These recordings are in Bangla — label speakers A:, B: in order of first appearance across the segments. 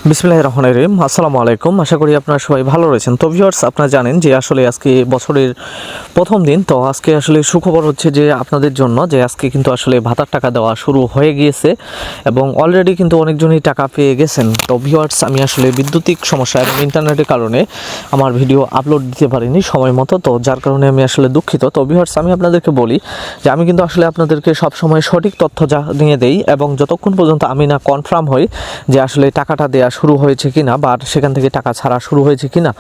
A: বিসমিল্লাহির রহমানির রহিম। আসসালামু আলাইকুম। আশা করি আপনারা সবাই ভালো রয়েছেন। তো ভিউয়ার্স, আপনারা জানেন যে আসলে আজকে বছরের প্রথম দিন। তো আজকে আসলে সুখবর হচ্ছে যে আপনাদের জন্য যে আজকে কিন্তু আসলে ভাতার টাকা দেওয়া শুরু হয়ে গিয়েছে এবং অলরেডি কিন্তু অনেকজনই টাকা পেয়ে গেছেন। তো ভিউয়ার্স, আমি আসলে বিদ্যুতিক সমস্যা এবং ইন্টারনেটের কারণে আমার ভিডিও আপলোড দিতে পারিনি সময় মতো, তো যার কারণে আমি আসলে দুঃখিত। তো ভিউয়ার্স, আমি আপনাদেরকে বলি যে আমি কিন্তু আসলে আপনাদেরকে সবসময় সঠিক তথ্য জানিয়ে দেই এবং যতক্ষণ পর্যন্ত আমি না কনফার্ম হই যে আসলে টাকাটা দেওয়া শুরু হয়েছে কিনা বা সেখান থেকে টাকা ছাড়া শুরু হয়েছে কিনা।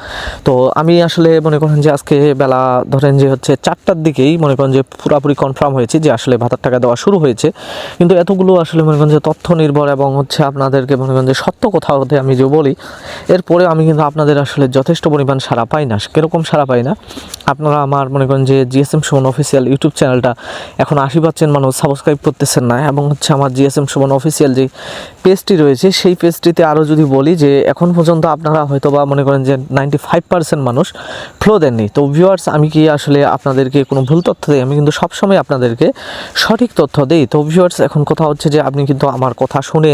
A: তো আমি আসলে মনে করেন যে আজকে বেলা ধরেন যে হচ্ছে 4টার দিকেই মনে করেন যে পুরোপুরি কনফার্ম হয়েছে যে আসলে ভাতার টাকা দেওয়া শুরু হয়েছে। কিন্তু এতগুলো আসলে মনে করেন যে তথ্য নির্ভর এবং হচ্ছে আপনাদেরকে মনে করেন যে সত্য কথা হতে আমি যে বলি, এরপরে আমি কিন্তু আপনাদের আসলে যথেষ্ট পরিমাণ সাড়া পাই না। কীরকম সাড়া পাই না, আপনারা আমার মনে করেন যে জিএসএম সুমন অফিসিয়াল ইউটিউব চ্যানেলটা এখন 80% মানুষ সাবস্ক্রাইব করতেছেন না এবং হচ্ছে আমার জিএসএম সুমন অফিসিয়াল যে পেজটি রয়েছে সেই পেজটিতে আরও যদি বলি যে এখন পর্যন্ত আপনারা হয়তো বা মনে করেন যে 95% মানুষ ফ্লো দেননি। তো ভিউয়ার্স, আমি কি আসলে আপনাদেরকে কোনো ভুল তথ্য দিই? আমি কিন্তু সবসময় আপনাদেরকে সঠিক তথ্য দিই। তো ভিউয়ার্স, এখন কথা হচ্ছে যে আপনি কিন্তু আমার কথা শুনে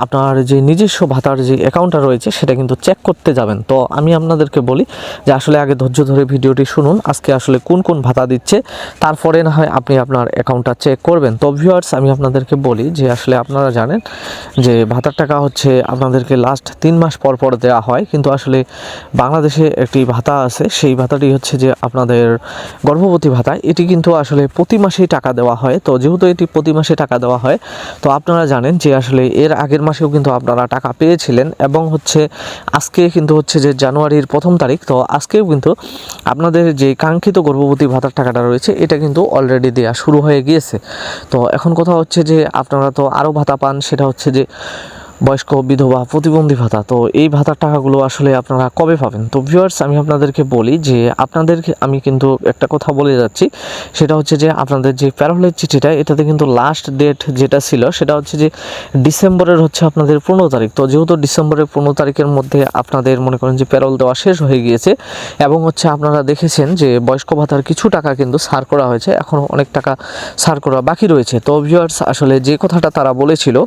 A: আপনার যে নিজস্ব ভাতার যে অ্যাকাউন্টটা রয়েছে সেটা কিন্তু চেক করতে যাবেন। তো আমি আপনাদেরকে বলি যে আসলে আগে ধৈর্য ধরে ভিডিওটি শুনুন, আজকে আসলে কোন কোন ভাতা দিচ্ছে, তারপরে না হয় আপনি আপনার অ্যাকাউন্টটা চেক করবেন। তো ভিউয়ার্স, আমি আপনাদেরকে বলি যে আসলে আপনারা জানেন যে ভাতার টাকা হচ্ছে আপনাদেরকে লাস্ট 3 মাস পর পর দেওয়া হয়, কিন্তু আসলে বাংলাদেশে একটি ভাতা আছে, সেই ভাতাটি হচ্ছে যে আপনাদের গর্ভবতী ভাতা। এটি কিন্তু আসলে প্রতি মাসেই টাকা দেওয়া হয়। তো যেহেতু এটি প্রতি মাসে টাকা দেওয়া হয়, তো আপনারা জানেন যে আসলে এর আগের মাসেও কিন্তু আপনারা টাকা পেয়েছিলেন এবং হচ্ছে আজকে কিন্তু হচ্ছে যে জানুয়ারির 1 তারিখ। তো আজকেও কিন্তু আপনাদের যে কাঙ্ক্ষিত গর্ভবতী ভাতার টাকাটা রয়েছে এটা কিন্তু অলরেডি দেওয়া শুরু হয়ে গিয়েছে। তো এখন কথা হচ্ছে যে আপনারা তো আরও ভাতা পান, সেটা হচ্ছে যে বয়স্ক বিধবা প্রতিবন্ধী ভাতা। তো এই ভাতার টাকাগুলো আসলে আপনারা কবে পাবেন? তো ভিউয়ার্স, আমি আপনাদেরকে বলি যে আপনাদেরকে আমি কিন্তু একটা কথা বলে যাচ্ছি, সেটা হচ্ছে যে আপনাদের যে প্যারোলের চিঠিটা এটাতে কিন্তু লাস্ট ডেট যেটা ছিল সেটা হচ্ছে যে ডিসেম্বরের হচ্ছে আপনাদের 15 তারিখ। তো যেহেতু ডিসেম্বরের 15 তারিখের মধ্যে আপনাদের মনে করেন যে প্যারোল দেওয়া শেষ হয়ে গিয়েছে এবং হচ্ছে আপনারা দেখেছেন যে বয়স্ক ভাতার কিছু টাকা কিন্তু ছাড় করা হয়েছে, এখনও অনেক টাকা ছাড় করা বাকি রয়েছে। তো ভিউয়ার্স, আসলে যে কথাটা তারা বলেছিল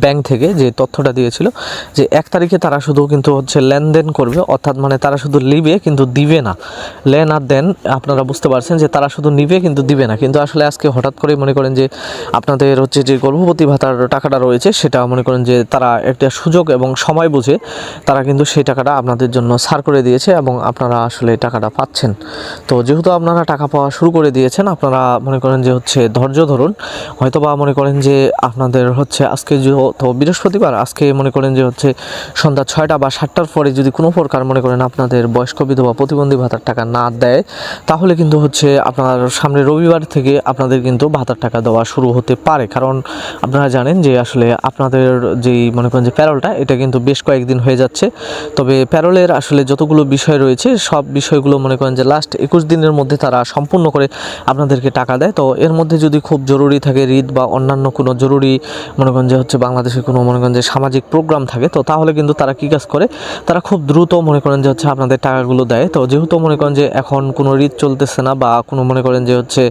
A: ব্যাংক থেকে যে তথ্যটা দিয়েছিল যে 1 তারিখে তারা শুধু কিন্তু হচ্ছে লেনদেন করবে, অর্থাৎ মানে তারা শুধু নিবে কিন্তু দিবে না। লেন আর দেন, আপনারা বুঝতে পারছেন যে তারা শুধু নিবে কিন্তু দিবে না। কিন্তু আসলে আজকে হঠাৎ করে মনে করেন যে আপনাদের হচ্ছে যে গর্ভবতী ভাতার টাকাটা রয়েছে সেটা মনে করেন যে তারা একটা সুযোগ এবং সময় বুঝে তারা কিন্তু সেই টাকাটা আপনাদের জন্য ছাড় করে দিয়েছে এবং আপনারা আসলে টাকাটা পাচ্ছেন। তো যেহেতু আপনারা টাকা পাওয়া শুরু করে দিয়েছেন, আপনারা মনে করেন যে হচ্ছে ধৈর্য ধরুন। হয়তোবা মনে করেন যে আপনাদের হচ্ছে আজকে তো বৃহস্পতিবার, আজকে মনে করেন যে হচ্ছে সন্ধ্যা 6টা বা 7টার পরে যদি কোনো প্রকার মনে করেন আপনাদের বয়স্ক বিধবা প্রতিবন্ধী ভাতার টাকা না দেয়, তাহলে কিন্তু হচ্ছে আপনার সামনে রবিবার থেকে আপনাদের কিন্তু ভাতার টাকা দেওয়া শুরু হতে পারে। কারণ আপনারা জানেন যে আসলে আপনাদের যেই মনে করেন যে প্যারোলটা এটা কিন্তু বেশ কয়েকদিন হয়ে যাচ্ছে। তবে প্যারোলের আসলে যতগুলো বিষয় রয়েছে সব বিষয়গুলো মনে করেন যে লাস্ট 21 দিনের মধ্যে তারা সম্পূর্ণ করে আপনাদেরকে টাকা দেয়। তো এর মধ্যে যদি খুব জরুরি থাকে, ঈদ বা অন্যান্য কোনো জরুরি মনে করেন যে হচ্ছে বাংলাদেশে কোনো মনে করেন যে সামাজিক প্রোগ্রাম থাকে, তো তাহলে কিন্তু তারা কী কাজ করে, তারা খুব দ্রুত মনে করেন যে হচ্ছে আপনাদের টাকাগুলো দেয়। তো যেহেতু মনে করেন যে এখন কোনো ঈদ চলতেছে না বা কোনো মনে করেন যে হচ্ছে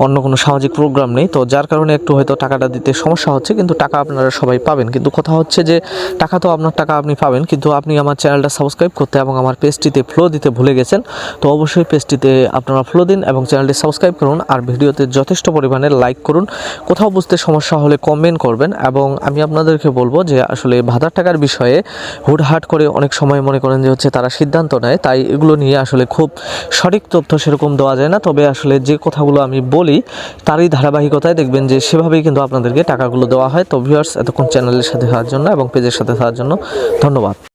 A: অন্য কোনো সামাজিক প্রোগ্রাম নেই, তো যার কারণে একটু হয়তো টাকাটা দিতে সমস্যা হচ্ছে, কিন্তু টাকা আপনারা সবাই পাবেন। কিন্তু কথা হচ্ছে যে টাকা তো আপনার টাকা আপনি পাবেন, কিন্তু আপনি আমার চ্যানেলটা সাবস্ক্রাইব করতে এবং আমার পেজটিতে ফ্লো দিতে ভুলে গেছেন। তো অবশ্যই পেজটিতে আপনারা ফ্লো দিন এবং চ্যানেলটি সাবস্ক্রাইব করুন আর ভিডিওতে যথেষ্ট পরিমাণে লাইক করুন। কোথাও বুঝতে সমস্যা হলে কমেন্ট করবেন। এবং আমি আপনাদেরকে বলবো যে আসলে ভাতার টাকার বিষয়ে হুটহাট করে অনেক সময় মনে করেন যে হচ্ছে তারা সিদ্ধান্ত নেয়, তাই এগুলো নিয়ে আসলে খুব সঠিক তথ্য সেরকম দেওয়া যায় না। তবে আসলে যে কথাগুলো আমি বলি তারই ধারাবাহিকতায় দেখবেন যে সেভাবেই কিন্তু আপনাদেরকে টাকাগুলো দেওয়া হয়। তো ভিউয়ার্স, এতক্ষণ চ্যানেলের সাথে হওয়ার জন্য এবং পেজের সাথে থাকার জন্য ধন্যবাদ।